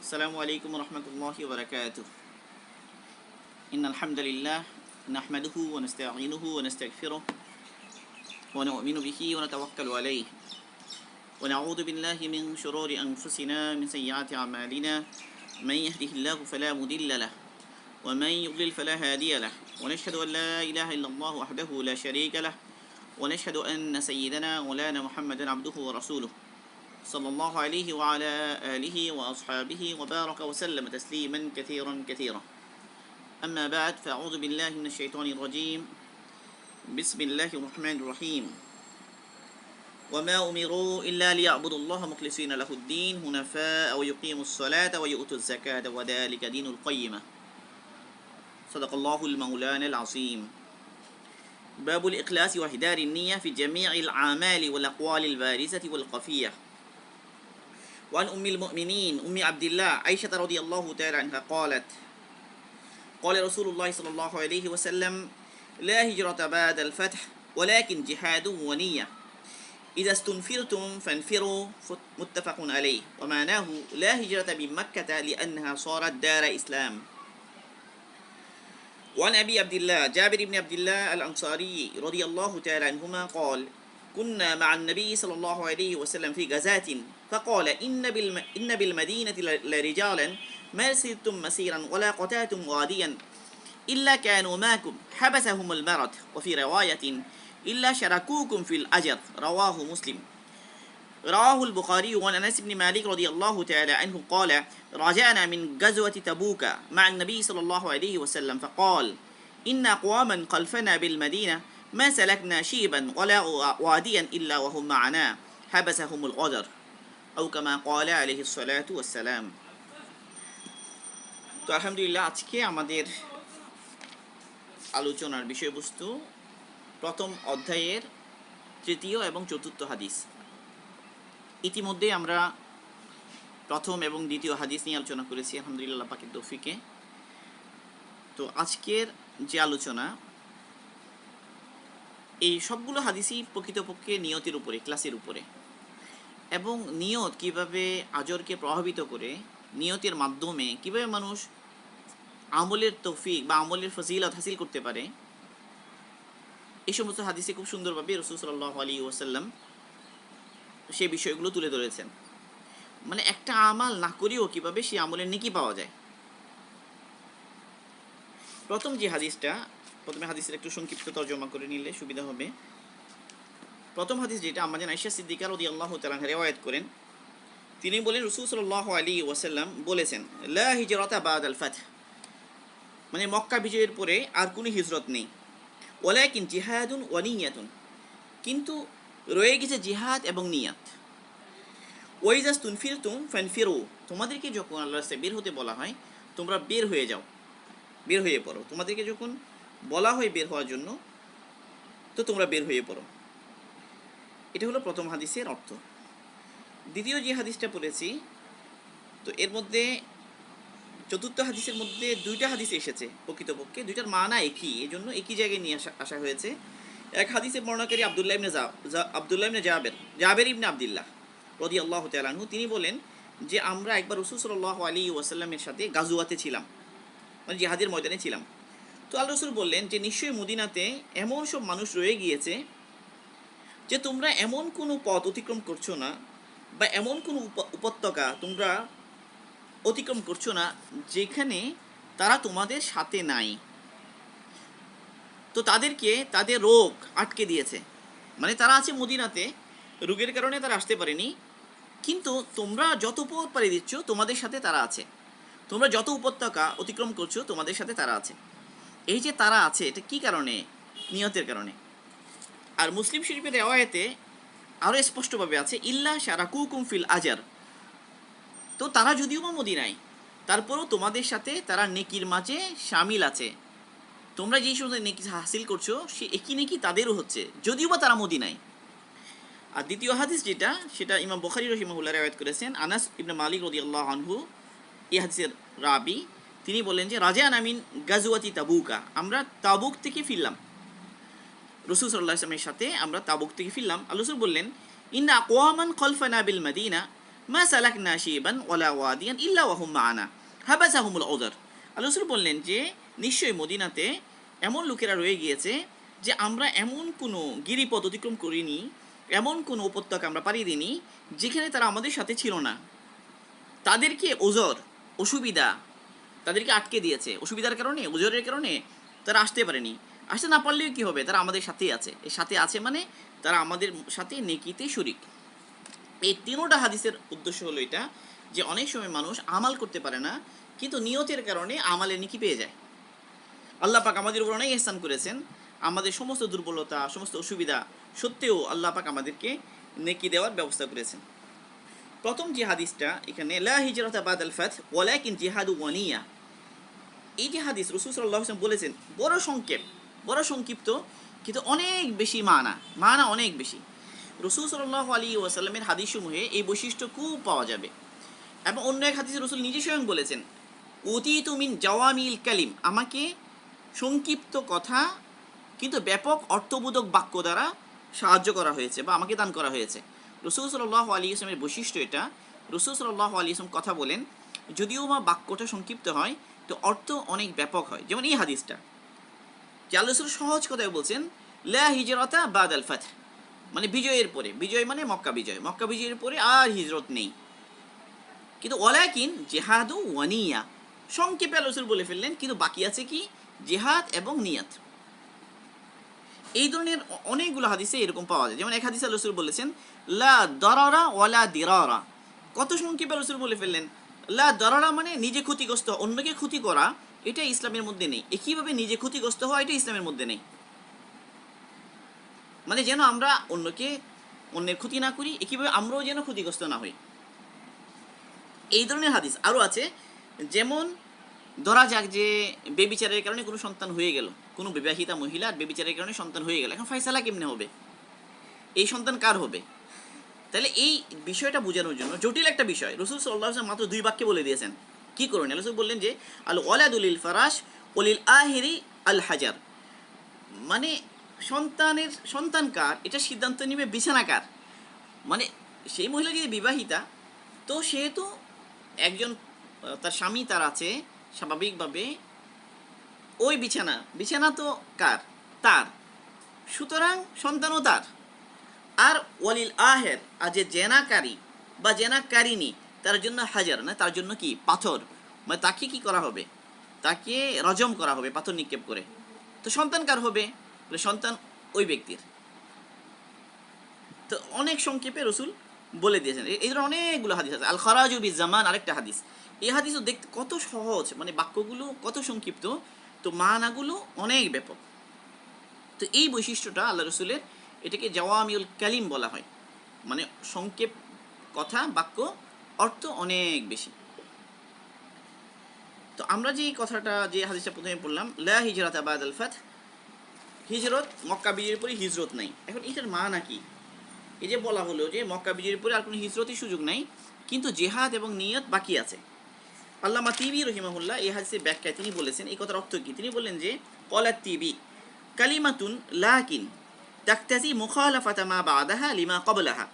السلام عليكم ورحمة الله وبركاته. إن الحمد لله نحمده ونستعينه ونستغفره ونؤمن به ونتوكل عليه ونعوذ بالله من شرور أنفسنا من سيئات أعمالنا. من يهده الله فلا مضل له ومن يضلل فلا هادي له ونشهد أن لا إله إلا الله وحده لا شريك له ونشهد أن سيدنا مولانا محمدا عبده ورسوله صلى الله عليه وعلى آله وأصحابه وبارك وسلم تسليما كثيرا. أما بعد فأعوذ بالله من الشيطان الرجيم. بسم الله الرحمن الرحيم. وما أمروا إلا ليعبدوا الله مخلصين له الدين حنفاء ويقيموا الصلاة ويؤتوا الزكاة وذلك دين القيمة. صدق الله المولانا العظيم. باب الإخلاص وإحضار النية في جميع الأعمال والأقوال البارزة والخفية. وعن أم المؤمنين أم عبد الله عائشة رضي الله تعالى عنها قالت: قال رسول الله صلى الله عليه وسلم: لا هجرة بعد الفتح ولكن جهاد ونية. إذا استنفرتم فانفروا. متفق عليه. ومعناه لا هجرة بمكة لأنها صارت دار إسلام. وعن أبي عبد الله جابر بن عبد الله الأنصاري رضي الله تعالى عنهما قال: كنا مع النبي صلى الله عليه وسلم في غزاة فقال: إن بالمدينة لرجالا ما سرتم مسيرا ولا قطعتم واديا إلا كانوا معكم حبسهم المرض، وفي رواية إلا شركوكم في الأجر. رواه مسلم. رواه البخاري. وعن أنس بن مالك رضي الله تعالى عنه قال: رجعنا من غزوة تبوك مع النبي صلى الله عليه وسلم فقال: إن أقواما خلفنا بالمدينة ما سلكنا شيبا ولا واديا إلا وهم معنا حبسهم الغدر أو كما قال عليه الصلاة والسلام. তো আলহামদুলিল্লাহ, আজকে আমাদের আলোচনার বিষয়বস্তু প্রথম অধ্যায়ের তৃতীয় এবং চতুর্থ হাদিস। ইতিমধ্যে আমরা প্রথম এবং দ্বিতীয় হাদিস নিয়ে আলোচনা করেছি আলহামদুলিল্লাহ পাকের তৌফিকে। তো আজকের যে আলোচনা, এই সবগুলো হাদিসই প্রকৃতপক্ষে নিয়তের উপরে, ক্লাসের উপরে, এবং নিয়ত কিভাবে আজরকে প্রভাবিত করে, নিয়তের মাধ্যমে কিভাবে মানুষ আমলের তৌফিক বা আমলের ফজিলত হাসিল করতে পারে, এই সমস্ত হাদিসে খুব সুন্দরভাবে রাসূল সাল্লাল্লাহু আলাইহি ওয়াসাল্লাম সেই বিষয়গুলো তুলে ধরেছেন। মানে একটা আমাল না করেও কিভাবে সেই আমলের নেকি পাওয়া যায়। প্রথম যে হাদিসটা, প্রথমে হাদিসের একটু সংক্ষিপ্ত তর্জমা করে নিলে সুবিধা হবে। প্রথম হাদিস যেটা আম্মা জান আয়েশা সিদ্দিকা রাদিয়াল্লাহু তাআলা আনহা রিওয়ায়াত করেন, তিনি বলেন রাসূল সাল্লাল্লাহু আলাইহি ওয়াসাল্লাম বলেছেন, লা হিজরাতা বাদাল ফাতহ, মানে মক্কা বিজয়ের পরে আর কোনো হিজরত নেই। ওয়ালাকিন জিহাদুন ওয়া নিয়াতুন, কিন্তু রয়ে গেছে জিহাদ এবং নিয়াত। ওয়াইজা তুনফিরতুম ফানফিরু, তোমাদেরকে যখন আল্লাহর রাস্তায় বের হতে বলা হয় তোমরা বের হয়ে যাও, বের হয়ে পড়ো। তোমাদেরকে যখন বলা হয় বের হওয়ার জন্য, তো তোমরা বের হয়ে পড়ো। এটা হলো প্রথম হাদিসের অর্থ। দ্বিতীয় যে হাদিসটা পড়েছি, তো এর মধ্যে চতুর্থ হাদিসের মধ্যে দুইটা হাদিস এসেছে প্রকৃতপক্ষে, দুইটার মানা একই, এই জন্য একই জায়গায় নিয়ে আসা হয়েছে। এক হাদিসের বর্ণনাকারী আবদুল্লাহ ইবনে জাবের ইবনে আবদুল্লাহ রাদিয়াল্লাহু তাআলা আনহু, তিনি বলেন যে আমরা একবার রাসূল সাল্লাল্লাহু আলাইহি ওয়াসাল্লামের সাথে গাজওয়াতে ছিলাম, মানে জিহাদের ময়দানে ছিলাম। তো আল্লাহ রাসূল বললেন যে নিশ্চয়ই মদিনাতে এমন সব মানুষ রয়ে গিয়েছে যে তোমরা এমন কোনো পথ অতিক্রম করছো না, বা এমন কোনো উপত্যকা তোমরা অতিক্রম করছো না যেখানে তারা তোমাদের সাথে নাই। তো তাদেরকে তাদের রোগ আটকে দিয়েছে, মানে তারা আছে মদিনাতে, রোগের কারণে তারা আসতে পারেনি, কিন্তু তোমরা যত পথ পাড়ি দিচ্ছ তোমাদের সাথে তারা আছে, তোমরা যত উপত্যকা অতিক্রম করছো তোমাদের সাথে তারা আছে। এই যে তারা আছে, এটা কি কারণে? নিয়তের কারণে। আর মুসলিম শরীফের রিওয়ায়াতে আরও স্পষ্টভাবে আছে, ইল্লা শারাকুকুম ফিল আজর, তো তারা যদিও বা মদিনায়, তারপরও তোমাদের সাথে তারা নেকির মাঝে শামিল আছে। তোমরা যেই সময় নেকি হাসিল করছো সে একই নেকি তাদেরও হচ্ছে, যদিও বা তারা মদিনায়। আর দ্বিতীয় হাদিস যেটা, সেটা ইমাম বুখারী রাহিমাহুল্লাহ রিওয়ায়াত করেছেন। আনাস ইবনে মালিক রাদিয়াল্লাহু আনহু এই হাদিসের রাবি, তিনি বলেন যে রাজানা মিন গাজওয়াতি তাবুকা, আমরা তাবুক থেকে ফিরলাম, রাসূল সাল্লাল্লাহু আলাইহি ওয়াসাল্লামের সাথে আমরা তাবুক থেকে ফিরলাম। আল্লাহ রাসূল বললেন, ইন্না আকওয়ামান খালফানা বিল মাদিনা মা সালাকনা শিবান ওয়ালা ওয়াদিয়ান ইল্লা ওয়া হুম মা'ানা হাবাসাহুমুল উযর। আল্লাহ রাসূল বললেন যে নিশ্চয়ই মদিনাতে এমন লোকেরা রয়ে গিয়েছে যে আমরা এমন কোনো গিরিপথ অতিক্রম করিনি, এমন কোনো উপত্যকা আমরা পাড়ি দিইনি যেখানে তারা আমাদের সাথে ছিল না। তাদেরকে ওজর, অসুবিধা, তাদেরকে আটকে দিয়েছে, অসুবিধার কারণে, ওজরের কারণে তারা আসতে পারেনি। আসতে না পারলেও কী হবে, তারা আমাদের সাথেই আছে। এর সাথে আছে মানে তারা আমাদের সাথে নেকিতে শরিক। এই তিনোটা হাদিসের উদ্দেশ্য হলো এটা যে অনেক সময় মানুষ আমাল করতে পারে না, কিন্তু নিয়তের কারণে আমালের নেকি পেয়ে যায়। আল্লাহ পাক আমাদের উপর অনেক ইহসান করেছেন, আমাদের সমস্ত দুর্বলতা, সমস্ত অসুবিধা সত্ত্বেও আল্লাহ পাক আমাদেরকে নেকি দেওয়ার ব্যবস্থা করেছেন। প্রথম যে হাদিসটা এখানে, লা হিজরাতা বাদাল ফাতহ ওয়ালাকিন জিহাদু ওয়ানিয়া, এই যে হাদিস রাসূল সাল্লাল্লাহু আলাইহি ওয়াসাল্লাম বলেছেন, বড় সংক্ষিপ্ত, কিন্তু অনেক বেশি মানা অনেক বেশি। রাসূল সাল্লাল্লাহু আলাইহি ওয়াসাল্লামের হাদিসসমূহে এই বৈশিষ্ট্য খুব পাওয়া যাবে। এবং অন্য এক হাদিসে রাসূল নিজে স্বয়ং বলেছেন, উতিতু মিন জাওয়ামিল কালিম, আমাকে সংক্ষিপ্ত কথা কিন্তু ব্যাপক অর্থবোধক বাক্য দ্বারা সাহায্য করা হয়েছে বা আমাকে দান করা হয়েছে। রাসূল সাল্লাল্লাহু আলাইহি ওয়াসাল্লামের বৈশিষ্ট্য এটা। রাসূল সাল্লাল্লাহু আলাইহি ওয়াসাল্লাম কথা বলেন, যদিও বা বাক্যটা সংক্ষিপ্ত হয় তো অর্থ অনেক ব্যাপক হয়। যেমন এই হাদিসটা যে আল্লাহ রাসূল সহজ কথায় বলছেন, লা হিজরাতা বাদাল ফাতহ, মানে বিজয়ের পরে, বিজয় মানে মক্কা বিজয়, মক্কা বিজয়ের পরে আর হিজরত নেই। কিন্তু ওয়ালাকিন জিহাদু ওয়ানিয়া, সংক্ষেপে আল্লাহ রাসূল বলে ফেললেন, কিন্তু বাকি আছে কি, জিহাদ এবং নিয়াত। এই ধরনের অনেকগুলো হাদিসে এরকম পাওয়া যায়। যেমন এক হাদিসে আল্লাহ রাসূল বলেছেন, লা দারারা ওয়ালা দিরারা, কত সংক্ষেপে আল্লাহ রাসূল বলে ফেললেন। লা দারারা মানে নিজে ক্ষতিগ্রস্ত, অন্যকে ক্ষতি করা, এটা ইসলামের মধ্যে নেই। একইভাবে নিজে ক্ষতিগ্রস্ত হওয়া, এটা ইসলামের মধ্যে নেই। মানে যেন আমরা অন্যের ক্ষতি না করি, একইভাবে আমরাও যেন ক্ষতিগ্রস্ত না হই। এই ধরনের হাদিস আরও আছে। যেমন ধরা যাক যে বেবিচারের কারণে কোনো সন্তান হয়ে গেল, কোনো বিবাহিতা মহিলার বেবিচারের কারণে সন্তান হয়ে গেল, এখন ফায়সালা কেমনে হবে, এই সন্তান কার হবে? তাহলে এই বিষয়টা বোঝানোর জন্য, জটিল একটা বিষয়, রাসূল সাল্লাল্লাহু আলাইহি ওয়াসাল্লাম মাত্র 2 বাক্যে বলে দিয়েছেন কি করুন। রাসূল বললেন যে আল ওয়ালাদুলিল ফারাশ ওলিল আহিরি আল হাজার, মানে সন্তান কার এটা সিদ্ধান্ত নেবে বিছানাকার। মানে সেই মহিলা যদি বিবাহিতা, তো সেহেতু একজন তার স্বামী তার আছে, স্বাভাবিকভাবে ওই বিছানা তো কার, তার, সুতরাং সন্তানও তার। আর ওয়ালিল আহের, আর যে জেনাকারী বা জেনাকারিনী, তার জন্য হাজার, না তার জন্য কি, পাথর, মানে তাকে কি করা হবে, তাকে রজম করা হবে পাথর নিক্ষেপ করে। তো সন্তান কার হবে, সন্তান ওই ব্যক্তির। তো অনেক সংক্ষেপে রসুল বলে দিয়েছেন। এই ধরনের অনেকগুলো হাদিস আছে। আল খরাজু বিজ জামান আরেকটা হাদিস। এই হাদিসও দেখতে কত সহজ, মানে বাক্যগুলো কত সংক্ষিপ্ত, তো মানাগুলো অনেক ব্যাপক। তো এই বৈশিষ্ট্যটা আল্লাহ রসুলের, এটাকে জাওয়ামিউল কালিম বলা হয়, মানে সংক্ষেপ কথা, বাক্য, অর্থ অনেক বেশি। তো আমরা যে কথাটা, যে হাদিসটা প্রথমে পড়লাম, লা হিজরাতা বাদাল ফাতহ, হিজরত মক্কা বিজয়ের পরে হিজরত নাই। এখন এটার মানা কি? এই যে বলা হলো যে মক্কা বিজয়ের পরে আর কোনো হিজরতের সুযোগ নাই, কিন্তু জিহাদ এবং নিয়ত বাকি আছে। আল্লামা তিবি রহিমাহুল্লাহ এই হাদিসের ব্যাখ্যায় তিনি বলেছেন এই কথার অর্থ কি। তিনি বললেন যে ক্বালাত তিবি কালিমাতুন লাকিন তাকতাজি মুখালাফাতা মা বাদাহা লিমা ক্বাবলাহা,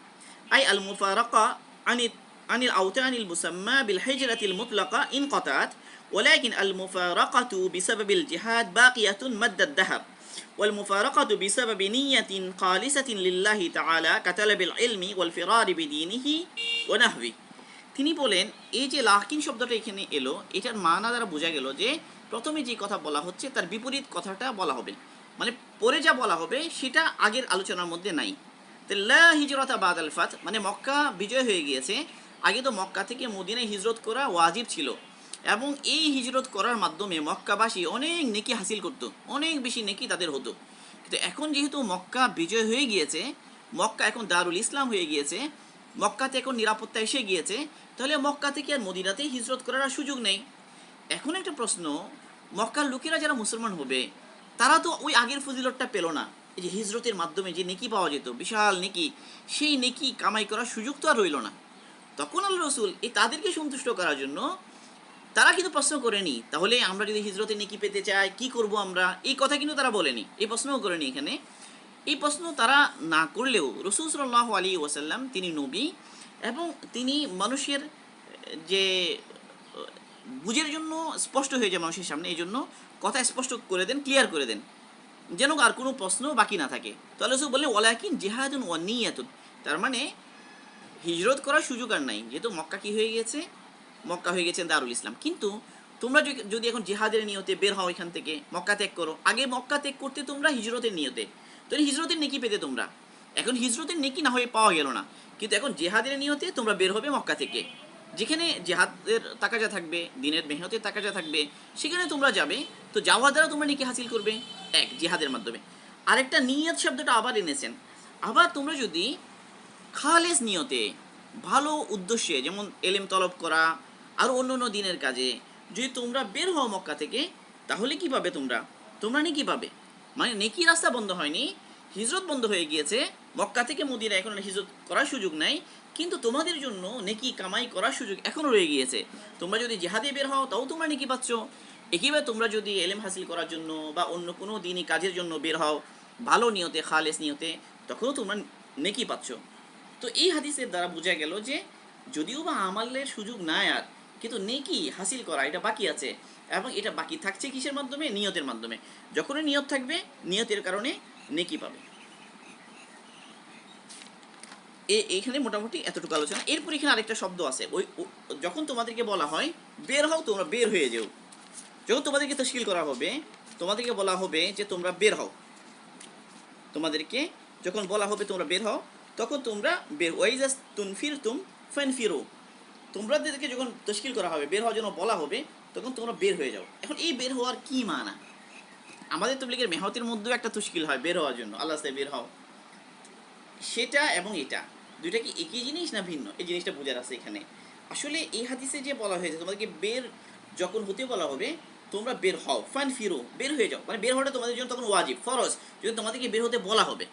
আই আল মুফারাকা আনিল আওতানিল মুসাম্মা বিল হিজরাতিল মুতলাকা ইনকাতাত, ওয়ালাকিন আল মুফারাকাতু বিসাবাবিল জিহাদ বাকিয়াতুন মাদ্দাদ দাহর, والمفارقة بسبب نية خالصة لله تعالى كطلب العلم والفرار بدينه ونحوه। তিনি বলেন এই যে লাকিন শব্দটা এখানে এলো, এটার মানা দ্বারা বোঝা গেল যে প্রথমে যে কথা বলা হচ্ছে তার বিপরীত কথাটা বলা হবে, মানে পরে যা বলা হবে সেটা আগের আলোচনার মধ্যে নাই। তো লা হিজরাতা বাদাল ফাতহ মানে মক্কা বিজয় হয়ে গিয়েছে, আগে তো মক্কা থেকে মদিনায় হিজরত করা ওয়াজিব ছিল, এবং এই হিজরত করার মাধ্যমে মক্কাবাসী অনেক নেকি হাসিল করতো, অনেক বেশি নেকি তাদের হতো। কিন্তু এখন যেহেতু মক্কা বিজয় হয়ে গিয়েছে, মক্কা এখন দারুল ইসলাম হয়ে গিয়েছে, মক্কাতে এখন নিরাপত্তা এসে গিয়েছে, তাহলে মক্কা থেকে আর মদিনাতে হিজরত করার আর সুযোগ নেই। এখন একটা প্রশ্ন, মক্কার লোকেরা যারা মুসলমান হবে তারা তো ওই আগের ফজিলতটা পেল না। এই যে হিজরতের মাধ্যমে যে নেকি পাওয়া যেত, বিশাল নেকি, সেই নেকি কামাই করার সুযোগ তো আর রইল না। তখন আল্লাহ রসুল এই তাদেরকে সন্তুষ্ট করার জন্য, তারা কিন্তু প্রশ্ন করেনি তাহলে আমরা যদি হিজরতে নেকি পেতে চাই কি করব আমরা, এই কথা কিন্তু তারা বলেনি, এই প্রশ্নও করেনি। এখানে এই প্রশ্ন তারা না করলেও রাসূল সাল্লাল্লাহু আলাইহি ওয়াসাল্লাম তিনি নবী, এবং তিনি মানুষের যে বুঝের জন্য স্পষ্ট হয়ে যায় মানুষের সামনে, এই জন্য কথা স্পষ্ট করে দেন, ক্লিয়ার করে দেন, যেন আর কোনো প্রশ্ন বাকি না থাকে। তো আল্লাহ রাসূল বললেন ওয়ালাকিন জিহাদুন ওয়া নিয়াতুন, তার মানে হিজরত করার সুযোগ আর নাই, যেহেতু মক্কা কি হয়ে গেছে, মক্কা হয়ে গেছে দারুল ইসলাম। কিন্তু তোমরা যদি এখন জিহাদের নিয়তে বের হও এখান থেকে, মক্কা ত্যাগ করো, আগে মক্কা ত্যাগ করতে তোমরা হিজরতের নিয়তে, তো হিজরতের নেকি পেতে তোমরা, এখন হিজরতের নেকি না হয়ে পাওয়া গেল না, কিন্তু এখন জিহাদের নিয়তে তোমরা বের হবে মক্কা থেকে, যেখানে জিহাদের তাকাজা থাকবে, দিনের মেহনতের তাকাজা থাকবে, সেখানে তোমরা যাবে। তো যাওয়ার দ্বারা তোমরা নেকি হাসিল করবে এক জিহাদের মাধ্যমে। আরেকটা নিয়ত শব্দটা আবার এনেছেন, আবার তোমরা যদি খালেস নিয়তে, ভালো উদ্দেশ্যে, যেমন এলেম তলব করা আর অন্য অন্য দিনের কাজে যদি তোমরা বের হও মক্কা থেকে, তাহলে কি পাবে তোমরা, তোমরা নেকি পাবে। মানে নেকি রাস্তা বন্ধ হয়নি, হিজরত বন্ধ হয়ে গিয়েছে, মক্কা থেকে মদিনা এখন হিজরত করার সুযোগ নাই, কিন্তু তোমাদের জন্য নেকি কামাই করার সুযোগ এখনও রয়ে গিয়েছে। তোমরা যদি জিহাদে বের হও তাও তোমরা নেকি পাচ্ছ, একইভাবে তোমরা যদি এলেম হাসিল করার জন্য বা অন্য কোনো দিনই কাজের জন্য বের হও ভালো নিয়তে, খালেস নিয়তে, তখনও তোমরা নেকি পাচ্ছ। তো এই হাদিসের দ্বারা বোঝা গেল যে যদিও বা আমালের সুযোগ নাই আর, কিন্তু নেকি হাসিল করা এটা বাকি আছে, এবং এটা বাকি থাকছে কিসের মাধ্যমে, নিয়তের মাধ্যমে। যখনই নিয়ত থাকবে, নিয়তের কারণে নেকি পাবে। এইখানে মোটামুটি এতটুকু আলোচনা। এরপর এখানে আরেকটা শব্দ আছে, যখন তোমাদেরকে বলা হয় বের হও, তোমরা বের হয়ে যেও, যখন তোমাদেরকে তশকিল করা হবে, তোমাদেরকে বলা হবে যে তোমরা বের হও, তোমাদেরকে যখন বলা হবে তোমরা বের হও, তখন তোমরা বের, ওয়াইজাস তুনফিরতুম ফানফিরু, তোমাদেরকে যখন তশকিল করা হবে, বের হওয়ার জন্য বলা হবে, তখন তোমরা বের হয়ে যাও। এখন এই বের হওয়ার কি মানা? আমাদের তাবলীগের মেহনতের মধ্যেও একটা তশকিল হয় বের হওয়ার জন্য, আল্লাহ বের হও, সেটা এবং এটা দুইটা কি একই জিনিস না ভিন্ন, এই জিনিসটা বোঝার আছে এখানে। আসলে এই হাদিসে যে বলা হয়েছে তোমাদেরকে বের যখন হতে বলা হবে, তোমরা বের হও, ফান ফিরো, বের হয়ে যাও, মানে বের হওয়াটা তোমাদের জন্য তখন ওয়াজিব, ফরজ, যদি তোমাদেরকে বের হতে বলা হবে।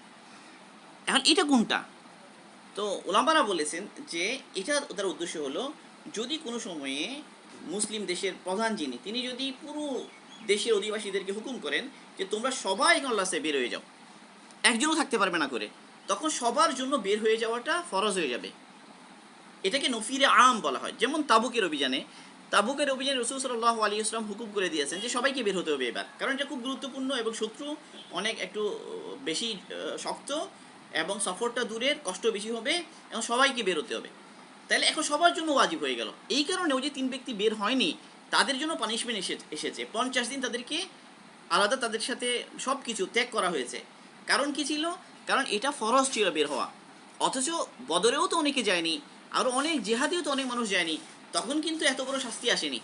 এখন এটা কোনটা? তো ওলামারা বলেছেন যে এটা তার উদ্দেশ্য হলো, যদি কোনো সময়ে মুসলিম দেশের প্রধান যিনি, তিনি যদি পুরো দেশের অধিবাসীদেরকে হুকুম করেন যে তোমরা সবাই আল্লাহর বের হয়ে যাও, একজনও থাকতে পারবে না করে, তখন সবার জন্য বের হয়ে যাওয়াটা ফরজ হয়ে যাবে। এটাকে নফিরে আম বলা হয়। যেমন তাবুকের অভিযানে রাসূল সাল্লাল্লাহু আলাইহি ওয়াসাল্লাম হুকুম করে দিয়েছেন যে সবাইকে বের হতে হবে এবার, কারণ এটা খুব গুরুত্বপূর্ণ এবং শত্রু অনেক একটু বেশি শক্ত, এবং সফরটা দূরের, কষ্ট বেশি হবে, এবং সবাইকে বের হতে হবে। তাহলে এখন সবার জন্য ওয়াজিব হয়ে গেল। এই কারণে ওই যে 3 ব্যক্তি বের হয়নি, তাদের জন্য পানিশমেন্ট এসেছে, 50 দিন তাদেরকে আলাদা, তাদের সাথে সব কিছু ত্যাগ করা হয়েছে। কারণ কি ছিল? কারণ এটা ফরজ ছিল বের হওয়া। অথচ বদরেও তো অনেকে যায়নি, আরও অনেক জেহাদেও তো অনেক মানুষ যায়নি, তখন কিন্তু এত বড় শাস্তি আসেনি।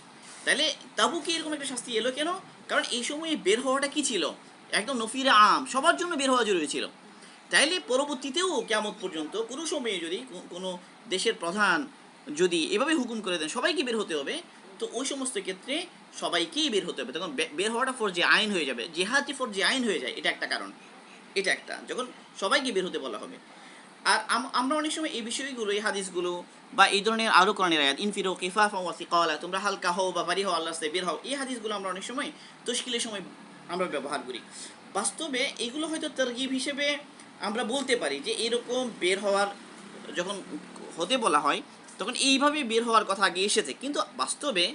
তাহলে তাবুকে এরকম একটা শাস্তি এলো কেন? কারণ এই সময়ে বের হওয়াটা কি ছিল, একদম নফিরে আম, সবার জন্য বের হওয়া জরুরি ছিল। তাইলে পরবর্তীতেও কিয়ামত পর্যন্ত কোনো সময়ে যদি কোনো দেশের প্রধান যদি এভাবে হুকুম করে দেন সবাইকে বের হতে হবে, তো ওই সমস্ত ক্ষেত্রে সবাইকেই বের হতে হবে, তখন বের হওয়াটা ফরজে আইন হয়ে যাবে, জেহাদটি ফরজে আইন হয়ে যায়। এটা একটা কারণ, এটা একটা, যখন সবাইকে বের হতে বলা হবে। আর আমরা অনেক সময় এই বিষয়গুলো, এই হাদিসগুলো বা এই ধরনের আরও কোরআনের আয়াত, ইনফিরু কিফাফা ওয়া সিকালা, তোমরা হালকা হও বা ভারী হও, আল্লাহর বের হও, এই হাদিসগুলো আমরা অনেক সময় তশকিলের সময় আমরা ব্যবহার করি। বাস্তবে এগুলো হয়তো তারগিব হিসেবে আমরা বলতে পারি যে এরকম বের হওয়ার যখন হতে বলা হয়, তখন এইভাবে বের হওয়ার কথা আগে এসেছে, কিন্তু বাস্তবে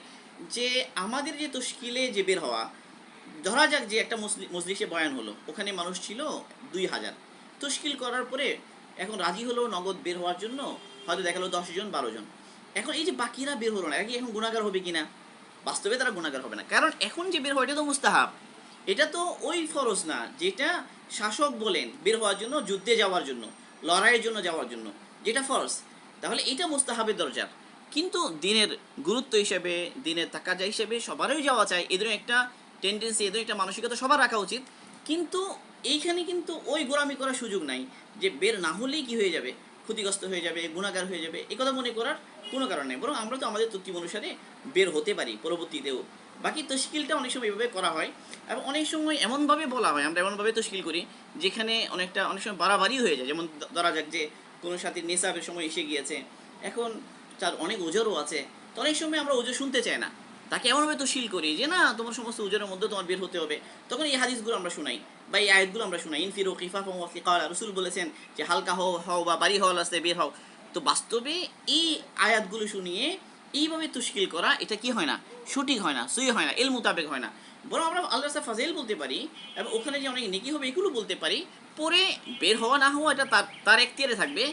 যে আমাদের যে তশকিলে যে বের হওয়া, ধরা যাক যে একটা মজলিসে বয়ান হলো, ওখানে মানুষ ছিল 2000, তশকিল করার পরে এখন রাজি হলো নগদ বের হওয়ার জন্য, হয়তো দেখালো 10 জন 12 জন। এখন এই যে বাকিরা বের হলো না, এরা কি এখন গুনাহগার হবে কিনা? বাস্তবে তারা গুনাহগার হবে না, কারণ এখন যে বের হওয়া এটা তো মুস্তাহাব, এটা তো ওই ফরজ না যেটা শাসক বলেন বের হওয়ার জন্য, যুদ্ধে যাওয়ার জন্য, লড়াইয়ের জন্য যাওয়ার জন্য, যেটা ফরজ। তাহলে এটা মুস্তাহাবের দরজার, কিন্তু দিনের গুরুত্ব হিসেবে, দিনের তাকাজা হিসেবে সবারই যাওয়া চাই, এদের একটা টেন্ডেন্সি, এদের একটা মানসিকতা সবার রাখা উচিত। কিন্তু এইখানে কিন্তু ওই গোলামি করার সুযোগ নাই যে বের না হলেই কি হয়ে যাবে, ক্ষতিগ্রস্ত হয়ে যাবে, গুণাগার হয়ে যাবে, এই কথা মনে করার কোনো কারণ নেই। বরং আমরা তো আমাদের তর্তিব অনুসারে বের হতে পারি পরবর্তীতেও। বাকি তশকিলটা অনেক সময় এভাবে করা হয়, এবং অনেক সময় এমনভাবে বলা হয়, আমরা এমনভাবে তশকিল করি যেখানে অনেক সময় বাড়াবাড়ি হয়ে যায়। যেমন ধরা যাক যে কোনো সাথীর নেশাবের সময় এসে গিয়েছে, এখন তার অনেক ওজরও আছে, তো অনেক সময় আমরা ওজর শুনতে চাই না, তাকে এমনভাবে তশকিল করি যে না, তোমার সমস্ত ওজরের মধ্যে তোমার বের হতে হবে। তখন এই হাদিসগুলো আমরা শোনাই বা এই আয়াতগুলো আমরা শোনাই, ইনফিরু কিফাফা ওয়া সিকালা, রাসূল বলেছেন যে হালকা হও বা বাড়ি হও, আস্তে বের হও। তো বাস্তবে এই আয়াতগুলো শুনিয়ে এইভাবে তুশকিল করা এটা কি হয় না, সঠিক হয় না, সই হয় না, এল মোতাবেক হয় না। বরং আমরা আল্লাহ রাস্তা ফাজিল বলতে পারি এবং ওখানে যে অনেক নেকি হবে এগুলো বলতে পারি। পরে বের হওয়া না হওয়া এটা তার তার এখতিয়ারে থাকবে।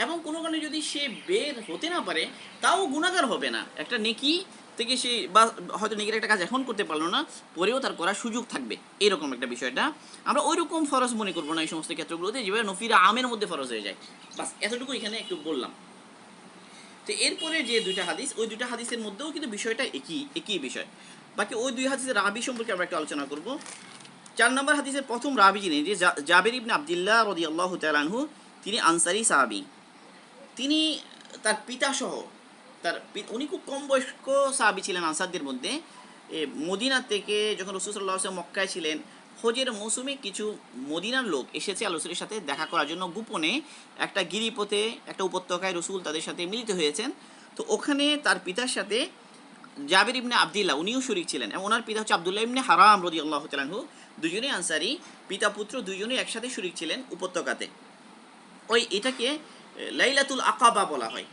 এবং কোনো কারণে যদি সে বের হতে না পারে তাও গুনাহগার হবে না, একটা নেকি থেকে সে বা হয়তো নেকির একটা কাজ এখন করতে পারলো না, পরেও তার করার সুযোগ থাকবে, এরকম একটা বিষয়টা। আমরা ওই রকম ফরজ মনে করবো না এই সমস্ত ক্ষেত্রগুলোতে যেভাবে নফিরা আমের মধ্যে ফরজ হয়ে যায়। বাস এতটুকু এখানে একটু বললাম। তো এরপরে যে দুইটা হাদিস, ওই দুইটা হাদিসের মধ্যেও কিন্তু বিষয়টা একই একই বিষয়। বাকি ওই দুই হাদিসের রাবি সম্পর্কে আমরা একটু আলোচনা করব। 4 নম্বর হাদিসের প্রথম রাবি যিনি, যে জাবের ইবনে আবদুল্লাহ রাদিয়াল্লাহু তাআলা আনহু, তিনি আনসারী সাহাবী। তিনি তার পিতা সহ উনি খুব কম বয়স্ক সাহাবী ছিলেন আনসারদের মধ্যে। মদিনা থেকে যখন রাসূল সাল্লাল্লাহু আলাইহি ওয়াসাল্লাম মক্কায় ছিলেন, হজের মৌসুমে কিছু মদিনার লোক এসেছে আল্লাহ রাসূলের সাথে দেখা করার জন্য। গোপনে একটা গিরিপথে একটা উপত্যকায় রাসূল তাদের সাথে মিলিত হয়েছেন। তো ওখানে তার পিতার সাথে জাবির ইবনে আবদুল্লাহ উনিও শরীক ছিলেন, এবং ওনার পিতা হচ্ছে আব্দুল্লাহ ইবনে হারাম রাদিয়াল্লাহু তাআলা আনহু। দুজনেই আনসারী, পিতা পুত্র দুজনেই একসাথে শরীক ছিলেন উপত্যকাতে। ওই এটাকে লাইলাতুল আকাবা বলা হয়,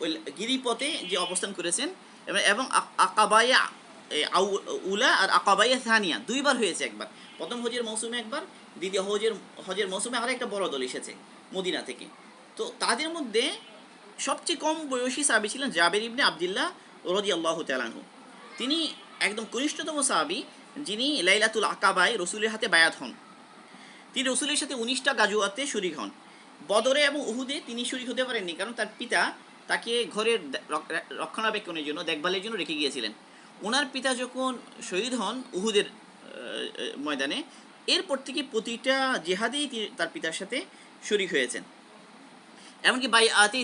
ওই গিরিপথে যে অবস্থান করেছেন। এবং আকাবায়ে উলা আর আকাবায়ে থানিয়া দুইবার হয়েছে, একবার প্রথম হজের মৌসুমে একবার, দ্বিতীয় হজের মৌসুমে আরও একটা বড় দল এসেছে মদিনা থেকে। তো তাদের মধ্যে সবচেয়ে কম বয়সী সাহাবী ছিলেন জাবের ইবনে আবদুল্লাহ রাদিয়াল্লাহু তাআলা আনহু। তিনি একদম কনিষ্ঠতম সাহাবী, যিনি লাইলাতুল আকাবায় রসুলের হাতে বায়াত হন। তিনি রসুলের সাথে 19টা গাজওয়াতে শরীক হন। বদরে এবং উহুদে তিনি শরীক হতে পারেননি, কারণ তার পিতা তাকে ঘরের রক্ষণাবেক্ষণের জন্য, দেখভালের জন্য রেখে গিয়েছিলেন। ওনার পিতা যখন শহীদ হন উহুদের ময়দানে, এরপর থেকে প্রতিটা জেহাদেই তার পিতার সাথে শরীক হয়েছেন। এমনকি বাই আতে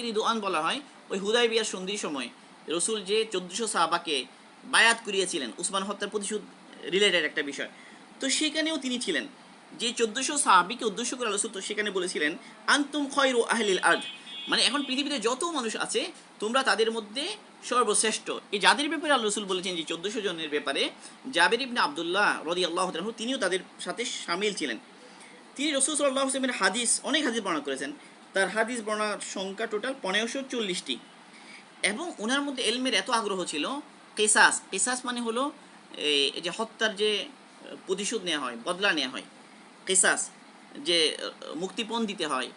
রিদুআন বলা হয় ওই হুদায়বিয়ার সন্ধির সময় রসুল যে 1400 সাহাবাকে বায়াত করিয়েছিলেন উসমান হত্যার প্রতিশোধ রিলেটেড একটা বিষয়, তো সেখানেও তিনি ছিলেন। যে 1400 সাহাবিকে উদ্দেশ্য করে রসুল তো সেখানে বলেছিলেন আনতুম খয়রু আহলিল আরদ, মানে এখন পৃথিবীতে যত মানুষ আছে তোমরা তাদের মধ্যে সর্বশ্রেষ্ঠ। এই যাদের ব্যাপারে আল্লাহ রসুল বলেছেন যে 1400 জনের ব্যাপারে, জাবের ইবনে আবদুল্লাহ রাদিয়াল্লাহু তাআলা আনহু তিনিও তাদের সাথে শামিল ছিলেন। তিনি রাসূল সাল্লাল্লাহু আলাইহি ওয়াসাল্লামের হাদিস, অনেক হাদিস বর্ণনা করেছেন। তার হাদিস বর্ণনার সংখ্যা টোটাল 1540টি। এবং ওনার মধ্যে এলমের এত আগ্রহ ছিল। কেসাস মানে হলো এই যে হত্যার যে প্রতিশোধ নেওয়া হয়, বদলা নেওয়া হয়, কেসাস যে মুক্তিপণ দিতে হয়,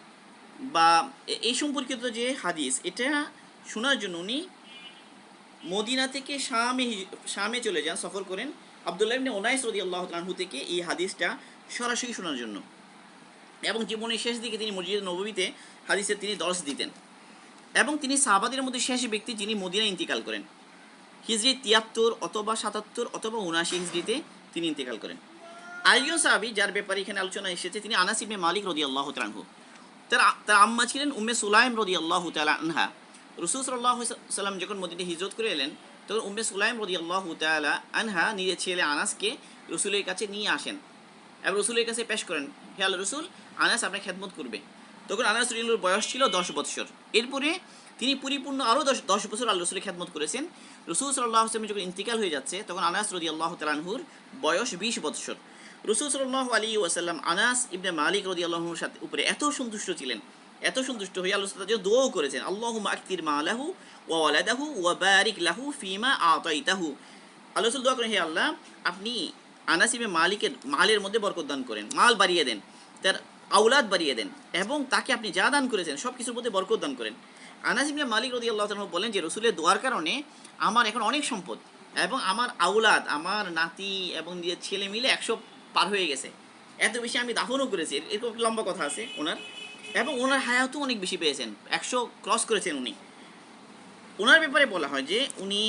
বা এই সম্পর্কিত যে হাদিস, এটা শোনার জন্য উনি মদিনা থেকে শামে চলে যান, সফর করেন আব্দুল্লাহ ইবনে উনাইস রাদিয়াল্লাহু তাআলা আনহু থেকে এই হাদিসটা সরাসরি শোনার জন্য। এবং জীবনের শেষ দিকে তিনি মসজিদ নববীতে হাদিসের তিনি দর্শ দিতেন। এবং তিনি সাহাবাদের মধ্যে শেষ ব্যক্তি যিনি মদিনায় ইন্তিকাল করেন। হিজরি 73 অথবা 77 অথবা 79 হিজরিতে তিনি ইন্তিকাল করেন। আরেকজন সাহাবী যার ব্যাপারে এখানে আলোচনা এসেছে, তিনি আনাস ইবনে মালিক রাদিয়াল্লাহু তাআলা আনহু। তার আম্মা ছিলেন উম্মে সুলাইম রাদিয়াল্লাহু তাআলা আনহা। রাসূল সাল্লাল্লাহু আলাইহি ওয়াসাল্লাম যখন মদিনায় হিজরত করে এলেন, তখন উম্মে সুলাইম রাদিয়াল্লাহু তাআলা আনহা নিজের ছেলে আনাসকে রাসূলের কাছে নিয়ে আসেন এবং রাসূলের কাছে পেশ করেন, হে আল্লাহর রাসূল, আনাস আপনার খেদমত করবে। তখন আনাস রাদিয়াল্লাহুর বয়স ছিল 10 বছর। এরপরে তিনি পরিপূর্ণ আরও 10 বছর আল্লাহ রাসূলের খেদমত করেছেন। রাসূল সাল্লাল্লাহু আলাইহি ওয়াসাল্লাম যখন ইন্তিকাল হয়ে যাচ্ছে, তখন আনাস রাদিয়াল্লাহু তাআলা আনহুর বয়স 20 বছর। রাসূল সাল্লাল্লাহু আলাইহি ওয়াসাল্লাম আনাস ইবনে মালিক রাদিয়াল্লাহু আনহুর সাথে উপরে এত সন্তুষ্ট ছিলেন, এত সন্তুষ্ট হয়ে আল্লাহ তাআলার জন্য দোয়াও করেছেন, আল্লাহুম্মা আকতির মালাহু ওয়া ওয়ালাদাহু ওয়া বারিক লাহু ফিমা আতাইতাহু। আল্লাহ রাসূল দোয়া করেন, হে আল্লাহ, আপনি আনাস ইবনে মালিকের মালের মধ্যে বরকত দান করেন, মাল বাড়িয়ে দেন, তার আওলাদ বাড়িয়ে দেন, এবং তাকে আপনি যা দান করেছেন সব কিছুর মধ্যে বরকত দান করেন। আনাস ইবনে মালিক রাদিয়াল্লাহু তাআলা বলেন যে রাসূলের দোয়ার কারণে আমার এখন অনেক সম্পদ, এবং আমার আওলাদ, আমার নাতি এবং নিজের ছেলে মিলে 100 পার হয়ে গেছে, এত বেশি আমি দাফনও করেছি। এরকম একটা লম্বা কথা আছে ওনার। এবং ওনার হায়াতও অনেক বেশি পেয়েছেন, 100 ক্রস করেছেন উনি। ওনার ব্যাপারে বলা হয় যে উনি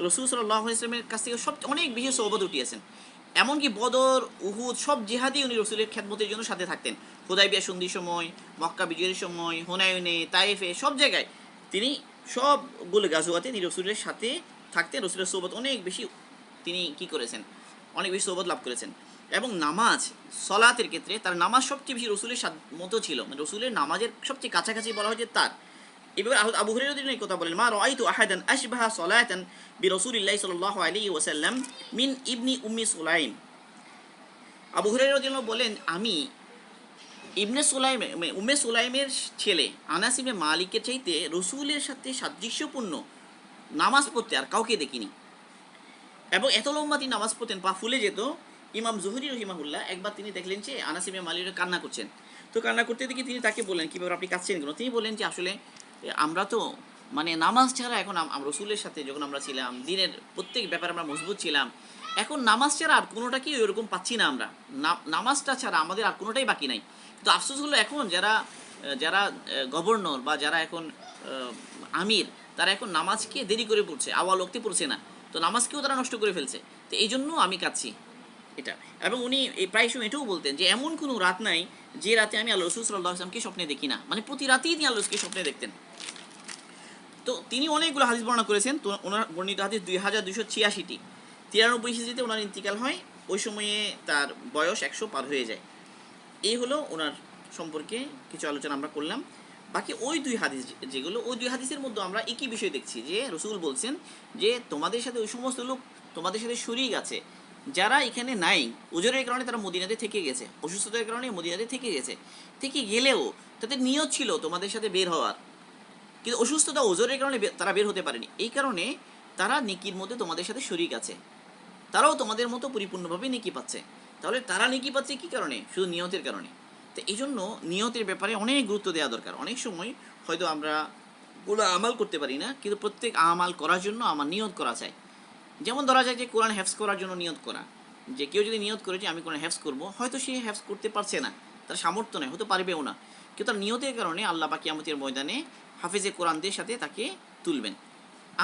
রাসূল সাল্লাল্লাহু আলাইহি ওয়াসাল্লামের কাছ থেকে অনেক বেশি সোহবত উঠিয়েছেন। এমনকি বদর, উহুদ সব জিহাদি উনি রাসূলের খেদমতের জন্য সাথে থাকতেন। হুদায়বিয়া সন্ধির সময়, মক্কা বিজয়ের সময়, হুনাইনে, তায়েফে, সব জায়গায় তিনি সবগুলো গাজওয়াতে তিনি রাসূলের সাথে থাকতেন। রাসূলের সোহবত অনেক বেশি তিনি কি করেছেন, অনেক বেশি সোহবত লাভ করেছেন। এবং নামাজ, সলাতের ক্ষেত্রে তার নামাজ সবচেয়ে বেশি রাসূলের মতো ছিল, মানে রাসূলের নামাজের সবচেয়ে কাছাকাছি বলা হয় যে তার। এভাবে আবু হুরায়রা রাদিয়াল্লাহু কথা বলেন, মা রাআইতু আহাদান আশবাহা সালাতান বিরাসূলিল্লাহি সাল্লাল্লাহু আলাইহি ওয়াসাল্লাম মিন ইবনি উম্মি সুলাইম। আবু হুরায়রা রাদিয়াল্লাহু বলেন, আমি ইবনে সুলাইম উম্মে সুলাইমের ছেলে আনাস ইবনে মালিকের চাইতে রসুলের সাথে সাদৃশ্যপূর্ণ নামাজ পড়তে আর কাউকে দেখিনি। এবং এত লম্বা তিনি নামাজ পড়তেন, পা ফুলে যেত। ইমাম জুহরি রহিমাহুল্লাহ একবার তিনি দেখলেন যে আনাস ইবনে মালিক কান্না করছেন। তো কান্না করতে দেখে তিনি তাকে বললেন, কীভাবে আপনি কাঁদছেন কেন? তিনি বললেন যে আসলে আমরা তো মানে নামাজ ছাড়া এখন রসুলের সাথে যখন আমরা ছিলাম, দিনের প্রত্যেক ব্যাপারে আমরা মজবুত ছিলাম, এখন নামাজ ছাড়া আর কোনোটাকেই ওইরকম পাচ্ছি না আমরা, নামাজটা ছাড়া আমাদের আর কোনোটাই বাকি নাই। তো আফসোস হলো এখন যারা যারা গভর্নর বা যারা এখন আমির, তারা এখন নামাজকে দেরি করে পড়ছে, আওয়াল ওক্তে পড়ছে না, তো নামাজকেও তারা নষ্ট করে ফেলছে। তো এই জন্য আমি কাঁদছি এটা। এবং উনি এই প্রায় সময় এটাও বলতেন যে এমন কোনো রাত নাই যে রাতে আমি আল্লাহ রসুল সাল্লাল্লাহু আলাইহি ওয়াসাল্লামকে স্বপ্নে দেখি না, মানে প্রতি রাতেই তিনি আল্লাহ রসুলকে স্বপ্নে দেখতেন। তো তিনি অনেকগুলো হাদিস বর্ণনা করেছেন। তো ওনার বর্ণিত হাদিস 2286টি। 93 হিজরিতে ওনার ইন্তিকাল হয়, ওই সময়ে তার বয়স 100 পার হয়ে যায়। এই হলো ওনার সম্পর্কে কিছু আলোচনা আমরা করলাম। বাকি ওই দুই হাদিস যেগুলো, ওই দুই হাদিসের মধ্যে আমরা একই বিষয় দেখছি যে রসুল বলছেন যে তোমাদের সাথে ওই সমস্ত লোক তোমাদের সাথে শরীক আছে যারা এখানে নাই, ওজরের কারণে তারা মদিনাতে থেকে গেছে, অসুস্থতার কারণে মদিনাতে থেকে গেছে, থেকে গেলেও তাদের নিয়ত ছিল তোমাদের সাথে বের হওয়ার, কিন্তু অসুস্থতা ওজরের কারণে তারা বের হতে পারেনি। এই কারণে তারা নেকির মধ্যে তোমাদের সাথে শরীক আছে, তারাও তোমাদের মতো পরিপূর্ণভাবে নেকি পাচ্ছে। তাহলে তারা নেকি পাচ্ছে কী কারণে? শুধু নিয়তের কারণে। তো এই জন্য নিয়তের ব্যাপারে অনেক গুরুত্ব দেওয়া দরকার। অনেক সময় হয়তো আমরা পুরো আমাল করতে পারি না, কিন্তু প্রত্যেক আমাল করার জন্য আমার নিয়ত করা চাই। যেমন ধরা যায় যে কোরআন হেফজ করার জন্য নিয়ত করা, যে কেউ যদি নিয়ত করে যে আমি কোরআন হেফজ করবো, হয়তো সে হেফজ করতে পারছে না, তার সামর্থ্য নেই, হয়তো পারবেও না, কিন্তু তার নিয়তের কারণে আল্লাহ পাক কিয়ামতের ময়দানে হাফেজে কোরআনদের সাথে তাকে তুলবেন।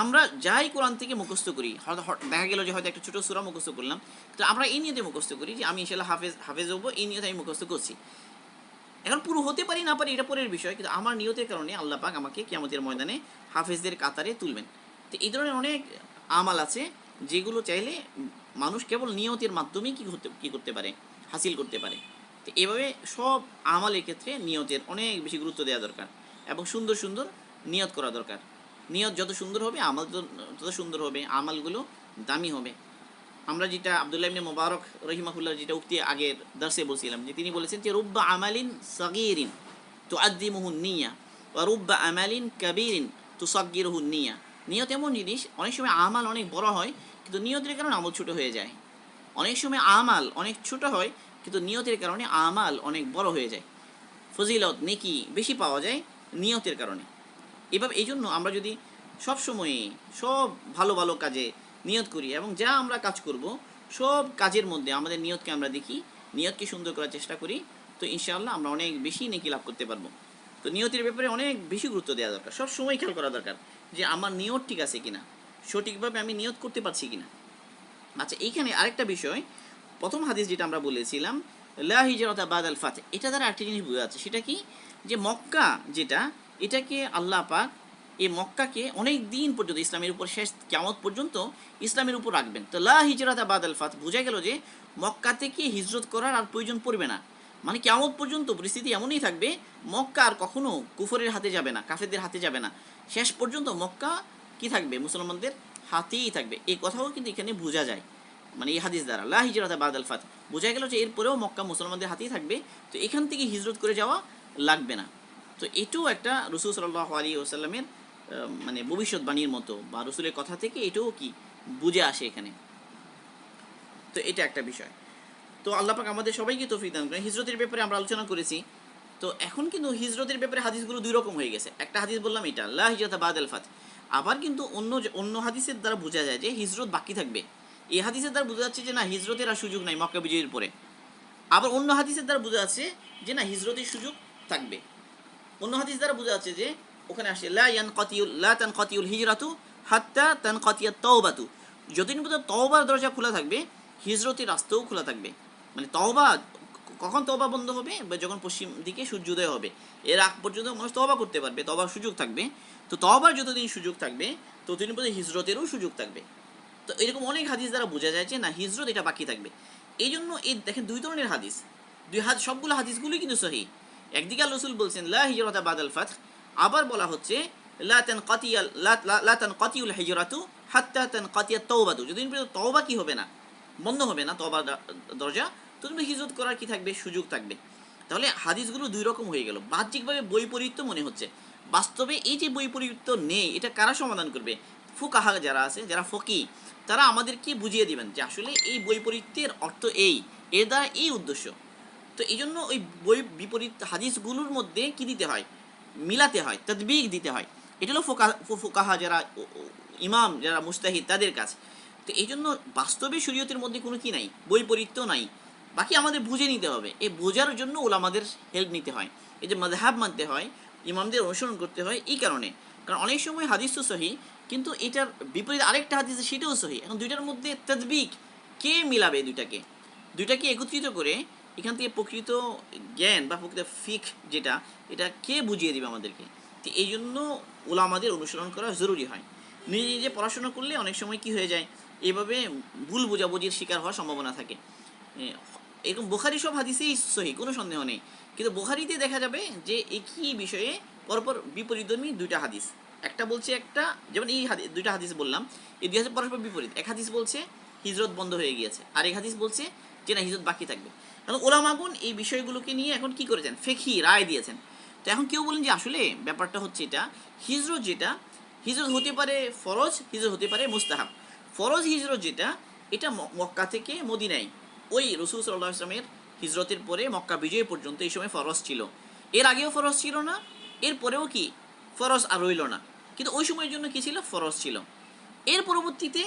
আমরা যাই কোরআন থেকে মুখস্থ করি, হয়তো দেখা গেল যে হয়তো একটা ছোটো সূরা মুখস্থ করলাম, তো আমরা এই নিয়তে মুখস্থ করি যে আমি ইনশাআল্লাহ হাফেজ হবো, এই নিয়তে আমি মুখস্থ করছি। এখন পুরো হতে পারি না পারি এটা পরের বিষয়, কিন্তু আমার নিয়তের কারণে আল্লাহ পাক আমাকে কিয়ামতের ময়দানে হাফেজদের কাতারে তুলবেন। তো এই ধরনের অনেক আমাল আছে যেগুলো চাইলে মানুষ কেবল নিয়তের মাধ্যমেই কী করতে পারে, হাসিল করতে পারে। তো এভাবে সব আমালের ক্ষেত্রে নিয়তের অনেক বেশি গুরুত্ব দেওয়া দরকার এবং সুন্দর সুন্দর নিয়ত করা দরকার। নিয়ত যত সুন্দর হবে আমাল তত সুন্দর হবে, আমালগুলো দামি হবে। আমরা যেটা আব্দুল্লাহ ইবনে মুবারক রহিমাহুল্লাহ যেটা উক্তি আগের দার্সে বলছিলাম, যে তিনি বলেছেন যে রুব্বা আমালিন সাগীরিন তুআদ্দিমুহু নিয়া ওয়া রুব্বা আমালিন কাবীরিন তুসাগগিরুহু নিয়া। নিয়ত এমন জিনিস, অনেক সময় আমাল অনেক বড় হয় কিন্তু নিয়তের কারণে আমল ছোট হয়ে যায়। অনেক সময় আমাল অনেক ছোট হয় কিন্তু নিয়তের কারণে আমাল অনেক বড় হয়ে যায়। ফজিলত নেকি বেশি পাওয়া যায় নিয়তের কারণে। এভাবে এই জন্য আমরা যদি সব সময়ে সব ভালো ভালো কাজে নিয়ত করি এবং যা আমরা কাজ করব সব কাজের মধ্যে আমাদের নিয়তকে আমরা দেখি, নিয়তকে সুন্দর করার চেষ্টা করি, তো ইনশাআল্লাহ আমরা অনেক বেশি নেকি লাভ করতে পারবো। তো নিয়তের ব্যাপারে অনেক বেশি গুরুত্ব দেওয়া দরকার, সব সময় খেয়াল করা দরকার যে আমার নিয়ত ঠিক আছে কিনা, সঠিকভাবে আমি নিয়ত করতে পারছি কিনা। আচ্ছা, এইখানে আরেকটা বিষয়, প্রথম হাদিস যেটা আমরা বলেছিলাম লা হিজরাতা বাদাল ফাতহ, এটা দ্বারা একটা জিনিস বোঝা যাচ্ছে, সেটা কি যে মক্কা যেটা, এটাকে আল্লাহ পাক এই মক্কাকে অনেক দিন পর্যন্ত ইসলামের উপর, শেষ কিয়ামত পর্যন্ত ইসলামের উপর রাখবেন। তো লা হিজরাতা বাদাল ফাতহ বোঝা গেল যে মক্কা থেকে হিজরত করার আর প্রয়োজন পড়বে না, মানে কিয়ামত পর্যন্ত পরিস্থিতি এমনই থাকবে, মক্কা আর কখনো কুফরের হাতে যাবে না, কাফেরদের হাতে যাবে না, শেষ পর্যন্ত মক্কা কি থাকবে, মুসলমানদের হাতেই থাকবে। এই কথাও কিন্তু এখানে বোঝা যায়, মানে এই হাদিস দ্বারা লা হিজরাতা বাদাল ফাতহ বোঝা গেল যে এরপরেও মক্কা মুসলমানদের হাতেই থাকবে, তো এখান থেকে হিজরত করে যাওয়া লাগবে না। তো এটাও একটা রাসূল সাল্লাল্লাহু আলাইহি ওয়াসাল্লামের মানে ভবিষ্যৎবাণীর মতো, বা রসুলের কথা থেকে এটাও কি বুঝে আসে এখানে। তো এটা একটা বিষয়। তো আল্লাহ পাক আমাদের সবাইকে তৌফিক দান করেন। হিজরতের ব্যাপারে আমরা আলোচনা করেছি। তো এখন কিন্তু হিজরতের ব্যাপারে হাদিসগুলো দুই রকম হয়ে গেছে। একটা হাদিস বললাম এটা লা হিজরাতা বাদাল ফাতহ, আবার কিন্তু অন্য হাদিসের দ্বারা বোঝা যায় যে হিজরত বাকি থাকবে। এই হাদিসের দ্বারা বোঝা যাচ্ছে যে না, হিজরতের আর সুযোগ নাই মক্কা বিজয়ের পরে। আবার অন্য হাদিসের দ্বারা বোঝা যাচ্ছে যে না, হিজরতের সুযোগ থাকবে। অন্য হাদিস দ্বারা বোঝা যাচ্ছে যে ওখানে আসে লা তানকাতিউল হিজরাতু হাত্তা তানকাতিয়াত তাওবাতু, যতদিন পর্যন্ত তওবার দরজা খোলা থাকবে হিজরতের রাস্তাও খোলা থাকবে। মানে তওবা কখন তওবা বন্ধ হবে, যখন পশ্চিম দিকে সূর্যোদয় হবে, এর আগ পর্যন্ত মানুষ তওবা করতে পারবে, তওবার সুযোগ থাকবে। তো তওবার যতদিন সুযোগ থাকবে ততদিন পর্যন্ত হিজরতেরও সুযোগ থাকবে। তো এরকম অনেক হাদিস দ্বারা বোঝা যায় যে না, হিজরত এটা বাকি থাকবে। এই জন্য এই দেখেন দুই ধরনের হাদিস, সবগুলো হাদিসগুলোই কিন্তু সহিহ। একদিকে আল্লাহ রাসূল বলছেন লা হিজরাতা বাদাল ফাতহ, আবার বলা হচ্ছে লা তানকাতিউল হিজরাতু হাত্তা তানকাতিয়াত তাওবাতু, যতদিন পর্যন্ত তওবা কি হবে না, বন্ধ হবে না তওবার দরজা, ততদিন হিজরত করার কি থাকবে, সুযোগ থাকবে। তাহলে হাদিসগুলো দুই রকম হয়ে গেল, বাহ্যিকভাবে বৈপরীত্য মনে হচ্ছে, বাস্তবে এই যে বৈপরীত্য নেই এটা কারা সমাধান করবে? ফুকাহা যারা আছে, যারা ফকি, তারা আমাদেরকে বুঝিয়ে দিবেন যে আসলে এই বৈপরীত্যের অর্থ এই, এর দ্বারা এই উদ্দেশ্য। তো এই জন্য ওই বই বিপরীত হাদিসগুলোর মধ্যে কি দিতে হয়, মিলাতে হয়, তদবিক দিতে হয়। এটা হলো ফুকাহা যারা ইমাম, যারা মুস্তাহিদ, তাদের কাজ। তো এই জন্য বাস্তবে শরীয়তের মধ্যে কোনো কি নাই, বৈপরীত্য নাই। বাকি আমাদের বুঝে নিতে হবে, এই বোঝার জন্য ওলামাদের হেল্প নিতে হয়, এই যে মাযহাব মানতে হয়, ইমামদের অনুসরণ করতে হয় এই কারণে। কারণ অনেক সময় হাদিস তো সহি, কিন্তু এটার বিপরীত আরেকটা হাদিস সেটাও সহি। এখন দুইটার মধ্যে তদবিক কে মিলাবে? দুইটাকে একত্রিত করে এখান থেকে প্রকৃত জ্ঞান বা প্রকৃত ফিক যেটা, এটা কে বুঝিয়ে দিবে আমাদেরকে? তো এই জন্য ওলামাদের অনুসরণ করা জরুরি হয়। নিজে নিজে পড়াশোনা করলে অনেক সময় কি হয়ে যায়, এভাবে ভুল বোঝাবুঝির শিকার হওয়ার সম্ভাবনা থাকে। এরকম বুখারি সব হাদিসেই সহি, কোনো সন্দেহ নেই, কিন্তু বুখারিতে দেখা যাবে যে একই বিষয়ে পরপর বিপরীতধর্মী দুইটা হাদিস। একটা বলছে একটা, যেমন এই দুইটা হাদিস বললাম, এই দুই হাদিস পরস্পর বিপরীত। এক হাদিস বলছে হিজরত বন্ধ হয়ে গিয়েছে, আর এক হাদিস বলছে যে না, হিজরত বাকি থাকবে। কারণ ওলামাগুন এই বিষয়গুলোকে নিয়ে এখন কি করেছেন, ফিকহি রায় দিয়েছেন। তো এখন কেউ বলেন যে আসলে ব্যাপারটা হচ্ছে এটা, হিজরত যেটা, হিজরত হতে পারে ফরজ, হিজরত হতে পারে মুস্তাহাব। ফরজ হিজরত যেটা, এটা মক্কা থেকে মদিনায়, ওই রসুল সাল্লাল্লাহু আলাইহি ওয়াসাল্লামের হিজরতের পরে মক্কা বিজয় পর্যন্ত এই সময় ফরজ ছিল। এর আগেও ফরজ ছিল না, এর পরেও কি ফরজ আর রইল না, কিন্তু ওই সময়ের জন্য কি ছিল, ফরজ ছিল। এর পরবর্তীতে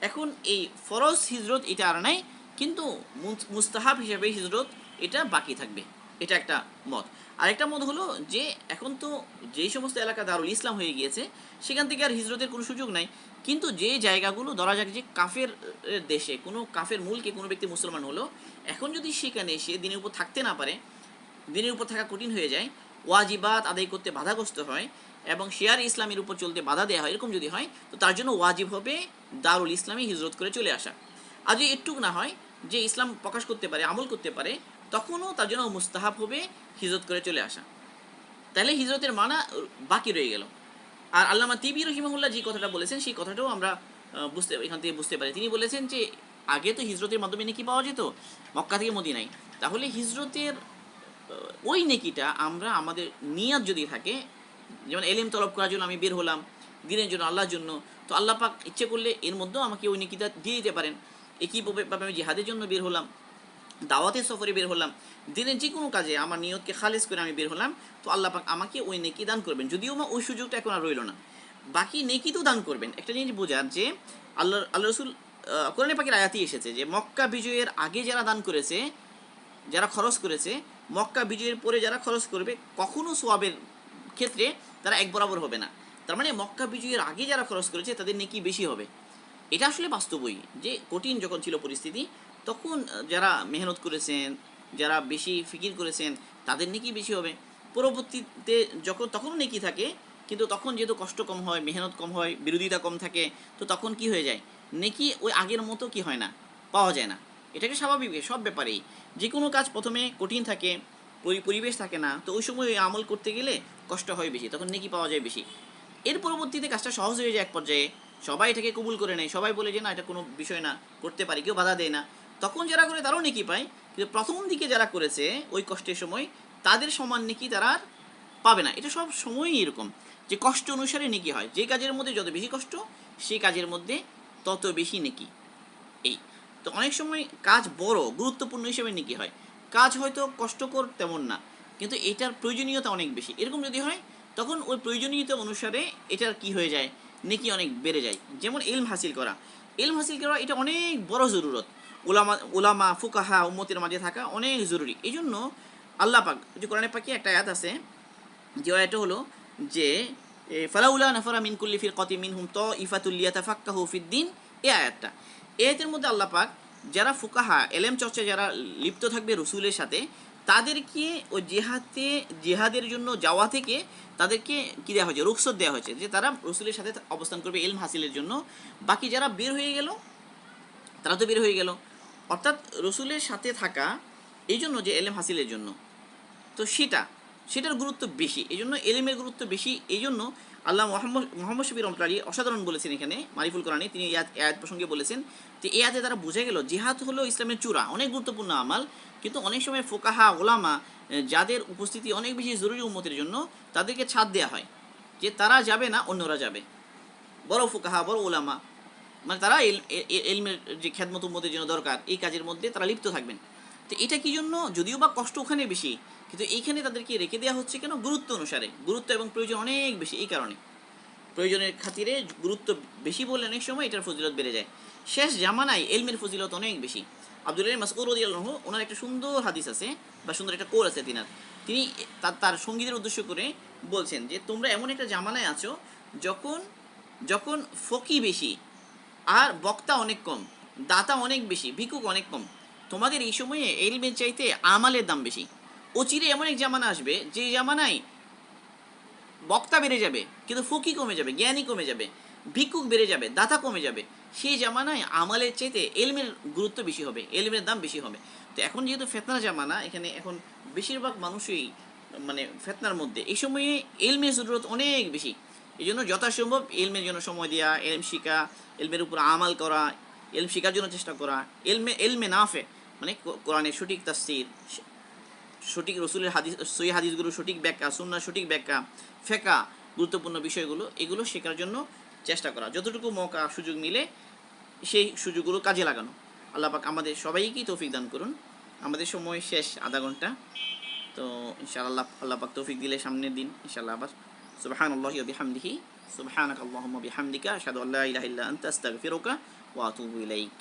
এখন এই ফরজ হিজরত এটা আর নাই, কিন্তু মুস্তাহাব হিসেবে হিজরত এটা বাকি থাকবে। এটা একটা মত। আরেকটা মত হলো যে এখন তো যেই সমস্ত এলাকা দারুল ইসলাম হয়ে গিয়েছে, সেখান থেকে আর হিজরতের কোনো সুযোগ নাই। কিন্তু যে জায়গাগুলো ধরা যাক যে কাফের দেশে, কোনো কাফের মূলকে কোনো ব্যক্তি মুসলমান হলো, এখন যদি সেখানে এসে দিনের উপর থাকতে না পারে, দিনের উপর থাকা কঠিন হয়ে যায়, ওয়াজিবাত আদায় করতে বাধাগ্রস্ত হয়, এবং শেয়ার ইসলামের উপর চলতে বাধা দেওয়া হয়, এরকম যদি হয়, তো তার জন্য ওয়াজিব হবে দারুল ইসলামে হিজরত করে চলে আসা। আর যদি একটুক না হয়, যে ইসলাম প্রকাশ করতে পারে, আমল করতে পারে, তখনও তার জন্য মুস্তাহাব হবে হিজরত করে চলে আসা। তাহলে হিজরতের মানা বাকি রয়ে গেল। আর আল্লামা তিবি রহিমাহুল্লাহ যে কথাটা বলেছেন, সেই কথাটাও আমরা এখান থেকে বুঝতে পারি। তিনি বলেছেন যে আগে তো হিজরতের মাধ্যমে নেকি পাওয়া যেত মক্কা থেকে মদিনায়, তাহলে হিজরতের ওই নেকিটা আমরা আমাদের নিয়াত যদি থাকে, যেমন এলেম তলব করার জন্য আমি বের হলাম দিনের জন্য, আল্লাহর জন্য, তো আল্লাহ পাক ইচ্ছে করলে এর মধ্যেও আমাকে ওই নেকিটা দিয়ে দিতে পারেন। একইভাবে আমি জিহাদের জন্য বের হলাম, দাওয়াতের সফরে বের হলাম, দিনের যে কোনো কাজে আমার নিয়তকে খালেজ করে আমি বের হলাম, তো আল্লাহ পাক আমাকে ওই নেকি দান করবেন, যদিও ওই সুযোগটা এখন আর রইল না। বাকি নেকি তো দান করবেন। একটা জিনিস বোঝার যে আল্লাহ রসুল কোরআনে পাকের আয়াতই এসেছে যে মক্কা বিজয়ের আগে যারা দান করেছে, যারা খরচ করেছে, মক্কা বিজয়ের পরে যারা খরচ করবে, কখনো সোয়াবের ক্ষেত্রে তারা এক বরাবর হবে না। তার মানে মক্কা বিজয়ের আগে যারা খরচ করেছে তাদের নেকি বেশি হবে। এটা আসলে বাস্তবই, যে কঠিন যখন ছিল পরিস্থিতি, তখন যারা মেহনত করেছেন, যারা বেশি ফিকির করেছেন, তাদের নেকি বেশি হবে। পরবর্তীতে যখন তখনও নেকি থাকে, কিন্তু তখন যেহেতু কষ্ট কম হয়, মেহনত কম হয়, বিরোধিতা কম থাকে, তো তখন কি হয়ে যায়, নেকি ওই আগের মতো কি হয় না, পাওয়া যায় না। এটাকে স্বাভাবিক সব ব্যাপারেই। যে কোনো কাজ প্রথমে কঠিন থাকে, পরিবেশ থাকে না, তো ওই সময় আমল করতে গেলে কষ্ট হয় বেশি, তখন নেকি পাওয়া যায় বেশি। এর পরবর্তীতে কাজটা সহজ হয়ে যায় এক পর্যায়ে, সবাই এটাকে কবুল করে নেয়, সবাই বলে যে না এটা কোনো বিষয় না, করতে পারি, কেউ বাধা দেয় না, তখন যারা করে তারাও নেকি পায়। কিন্তু প্রথম দিকে যারা করেছে ওই কষ্টের সময়, তাদের সমান নেকি তারা আর পাবে না। এটা সব সময়ই এরকম, যে কষ্ট অনুসারে নেকি হয়, যে কাজের মধ্যে যত বেশি কষ্ট, সেই কাজের মধ্যে তত বেশি নেকি। এই তো অনেক সময় কাজ বড় গুরুত্বপূর্ণ হিসেবে নেকি হয়, কাজ হয়তো কষ্টকর তেমন না, কিন্তু এটার প্রয়োজনীয়তা অনেক বেশি, এরকম যদি হয়, তখন ওই প্রয়োজনীয়তা অনুসারে এটার কি হয়ে যায়, নেকি অনেক বেড়ে যায়। যেমন ইলম হাসিল করা, ইলম হাসিল করা এটা অনেক বড় জরুরত, ওলামা ফুকাহা উম্মতের মাঝে থাকা অনেক জরুরি। এই জন্য আল্লাহ পাক যে কোরআনে পাকে একটা আয়াত আছে, যে আয়াতটা হলো যে ফালাউলা নাফারা মিন কুল্লি ফিরকাতিন মিনহুম তাইফাতুল লিয়াতাফাক্কাহু ফিদ্দিন, এই আয়াতটা। এই আয়াতের মধ্যে আল্লাহ পাক যারা ফুকাহা এলেম চর্চায় যারা লিপ্ত থাকবে রসুলের সাথে, তাদেরকে ওই জেহাদের জন্য যাওয়া থেকে তাদেরকে কী দেওয়া হয়েছে, রুখসত দেওয়া হয়েছে, যে তারা রসুলের সাথে অবস্থান করবে এলম হাসিলের জন্য। বাকি যারা বের হয়ে গেল, তারা তো বের হয়ে গেল, অর্থাৎ রসুলের সাথে থাকা এই জন্য যে এলেম হাসিলের জন্য, তো সেটা সেটার গুরুত্ব বেশি, এই জন্য এলেমের গুরুত্ব বেশি। এই জন্য আল্লাহ মোহাম্মদ শফি রহমতুল্লাহি অসাধারণ বলেছেন এখানে মারিফুল কোরআনে, তিনি এই আয়াত প্রসঙ্গে বলেছেন যে এই আয়াতে তারা বোঝা গেল জিহাদ হলো ইসলামের চূড়া, অনেক গুরুত্বপূর্ণ আমাল, কিন্তু অনেক সময় ফোকাহা ওলামা যাদের উপস্থিতি অনেক বেশি জরুরি উম্মতের জন্য তাদেরকে ছাড় দেওয়া হয় যে তারা যাবে না, অন্যরা যাবে। বড় ফোকাহা, বড় ওলামা, মানে তারা এলমের যে খেদমত উম্মতের জন্য দরকার এই কাজের মধ্যে তারা লিপ্ত থাকবেন। তো এটা কি জন্য, যদিও বা কষ্ট ওখানে বেশি, কিন্তু এইখানে তাদেরকে রেখে দেওয়া হচ্ছে কেন? গুরুত্ব অনুসারে, গুরুত্ব এবং প্রয়োজন অনেক বেশি, এই কারণে প্রয়োজনের খাতিরে গুরুত্ব বেশি বলে অনেক সময় এটার ফজিলত বেড়ে যায়। শেষ জামানায় এলমের ফজিলত অনেক বেশি। আব্দুল্লাহ মাসউদ রাদিয়াল্লাহু আনহু, ওনার একটা সুন্দর হাদিস আছে বা সুন্দর একটা কোর আছে তিনি তার সঙ্গীদের উদ্দেশ্য করে বলছেন যে তোমরা এমন একটা জামানায় আছো যখন যখন ফকি বেশি আর বক্তা অনেক কম, দাতা অনেক বেশি, ভিক্ষুক অনেক কম। তোমাদের এই সময়ে এলমের চাইতে আমালের দাম বেশি। অচিরে এমন এক জামানা আসবে যে জামানায় বক্তা বেড়ে যাবে কিন্তু ফকি কমে যাবে, জ্ঞানী কমে যাবে, ভিক্ষুক বেড়ে যাবে, দাতা কমে যাবে। সেই জামানায় আমালের চাইতে এলমের গুরুত্ব বেশি হবে, এলমের দাম বেশি হবে। তো এখন যেহেতু ফেতনার জামানা, এখানে এখন বেশিরভাগ মানুষই মানে ফেতনার মধ্যে, এই সময়ে এলমের জরুরত অনেক বেশি। এই জন্য যথাসম্ভব এলমের জন্য সময় দেওয়া, এলম শিখা, এলমের উপর আমাল করা, এলম শেখার জন্য চেষ্টা করা, এলমে নাফে, মানে কোরআনের সঠিক তাফসীর, সঠিক রসুলের হাদিস, সহি হাদিসগুলো সঠিক ব্যাখ্যা, সুন্নাহর সঠিক ব্যাখ্যা, ফেকা, গুরুত্বপূর্ণ বিষয়গুলো এগুলো শেখার জন্য চেষ্টা করা, যতটুকু মৌকা সুযোগ মিলে সেই সুযোগগুলো কাজে লাগানো। আল্লাহ পাক আমাদের সবাইকেই তৌফিক দান করুন। আমাদের সময় শেষ আধা ঘন্টা, তো ইনশাআল্লাহ আল্লাহ পাক তৌফিক দিলে সামনের দিন ইনশাআল্লাহ আবার। সুবহানাল্লাহি ওয়া বিহামদিহি, সুবহানাকাল্লাহুম্মা বিহামদিকা, আশহাদু আল্লা ইলাহা ইল্লা আনতা, আস্তাগফিরুকা ওয়া আতুবু ইলাইক।